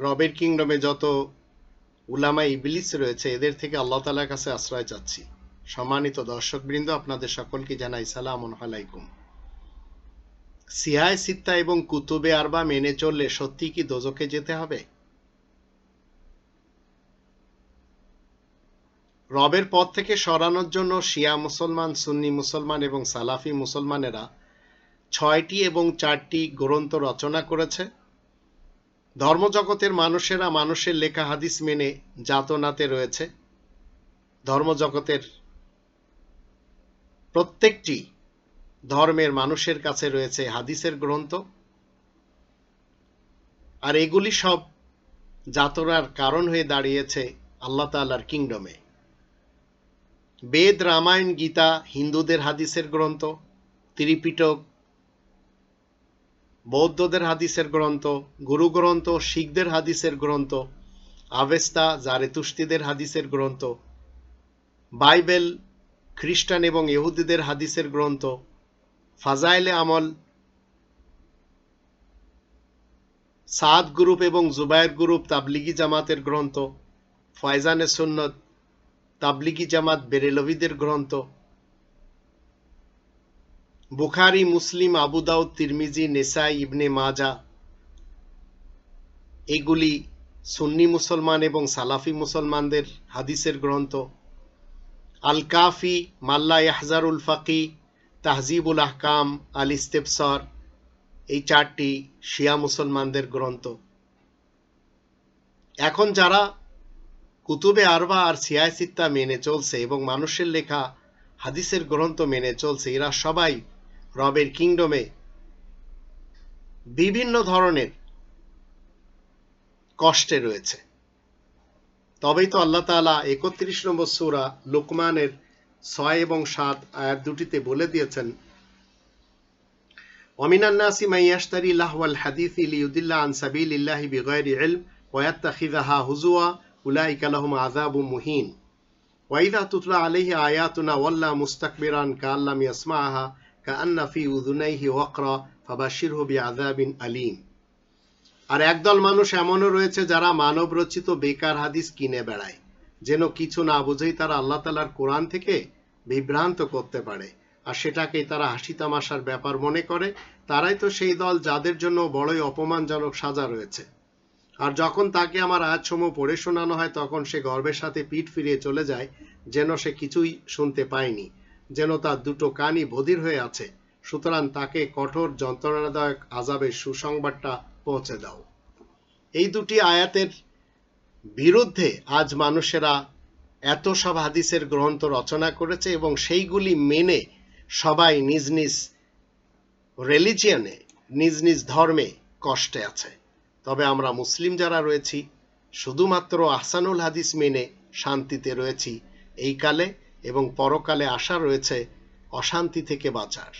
রবের কিংডমে যত উলামা ইবলিস রয়েছে এদের থেকে আল্লাহ তাআলার কাছে আশ্রয় চাচ্ছি। সম্মানিত দর্শকবৃন্দ, আপনাদের সকলকে জানাই সালামুন আলাইকুম। সিহায় সিত্তা এবং কুতুবে আরবা মেনে চললে সত্যি কি দোজখে যেতে হবে? রবের পথ থেকে সরানোর জন্য শিয়া মুসলমান, সুন্নি মুসলমান এবং সালাফি মুসলমানেরা 6টি এবং 4টি গ্রন্থ রচনা করেছে। ধর্মজগতের মানুষেরা মানুষের লেখা হাদিস মেনে যাতনাতে রয়েছে। ধর্মজগতের প্রত্যেকটি ধর্মের মানুষের কাছে রয়েছে হাদিসের গ্রন্থ, আর এগুলি সব যাতনার কারণ হয়ে দাঁড়িয়েছে আল্লাহ তাআলার কিংডমে। বেদ, রামায়ণ, গীতা হিন্দুদের হাদিসের গ্রন্থ, ত্রিপিটক বৌদ্ধদের হাদিসের গ্রন্থ, গুরু গ্রন্থ শিখদের হাদিসের গ্রন্থ, আভেস্তা জারেতুস্তিদের হাদিসের গ্রন্থ, বাইবেল খ্রিস্টান এবং ইহুদিদের হাদিসের গ্রন্থ, ফাজাইলে আমল সাদ গ্রুপ এবং জুবায়ের গ্রুপ তাবলিগি জামাতের গ্রন্থ, ফয়জানে সুন্নত তাবলিগি জামাত বেরেলভিদের গ্রন্থ, বুখারী, মুসলিম, আবু দাউদ, তিরমিজি, নেসাই, ইবনে মাজা এগুলি সুন্নি মুসলমান এবং সালাফি মুসলমানদের হাদিসের গ্রন্থ, আল কাফি, মাল্লা ইয়াহজারুল ফাকি, তাহজিবুল আহকাম, আল ইস্তেবসার এই 4টি শিয়া মুসলমানদের গ্রন্থ। এখন যারা কুতুবে আরবা আর সিহায় সিত্তা মেনে চলছে এবং মানুষের লেখা হাদিসের গ্রন্থ মেনে চলছে, এরা সবাই রবের কিংডমে বিভিন্ন ধরনের কষ্টে রয়েছে। তবেই তো আল্লাহ তাআলা 31 নম্বর সূরা লুকমানের 6 এবং 7 আয়াত দুটিতে বলে দিয়েছেন, ওয়ামিনান নাসি মান ইয়াশতারি লাহওয়াল হাদিসি লিয়ুদিল্লা আন সাবিলিল্লাহি বিগাইরি ইলম ওয়া ইয়াত্তাখিযাহা হুজুয়া উলাইকা লাহুম আযাবুম মুহিন ওয়া ইযা তুতলা আলাইহি আয়াতুনা ওয়াল্লা মুস্তাকবিরান কাআল্লাম ইয়াসমাআহা কাআন্না ফি উযুনাইহি ওয়াকরা ফাবাশশিরহু বিআযাবিন আলীম। আর একদল মানুষ এমনও রয়েছে যারা মানব রচিত বেকার হাদিস কিনে বেড়ায়, যেন কিছু না বুঝেই তারা আল্লাহ তাআলার কোরআন থেকে বিভ্রান্ত করতে পারে, আর সেটাকেই তারা হাসি তামাশার ব্যাপার মনে করে। তারাই তো সেই দল যাদের জন্য বড়ই অপমানজনক সাজা রয়েছে। আর যখন তাকে আমার আয়াতসমূহ পড়ে শোনানো হয় তখন সে গর্বের সাথে পিঠ ফিরিয়ে চলে যায়, যেন সে কিছুই শুনতে পায়নি, যেন তার দুটো কানই বধির হয়ে আছে। সুতরাং তাকে কঠোর যন্ত্রণাদায়ক আযাবের সুসংবাদটা পৌঁছে দাও। এই দুটি আয়াতের বিরুদ্ধে আজ মানুষেরা এত সব হাদিসের গ্রন্থ রচনা করেছে এবং সেইগুলি মেনে সবাই নিজ নিজ রিলিজিয়নে, নিজ নিজ ধর্মে কষ্টে আছে। তবে আমরা মুসলিম যারা রয়েছি শুধুমাত্র আহসানুল হাদিস মেনে শান্তিতে রয়েছি। এই কালে এবং পরকালে আশা রয়েছে অশান্তি থেকে বাঁচার।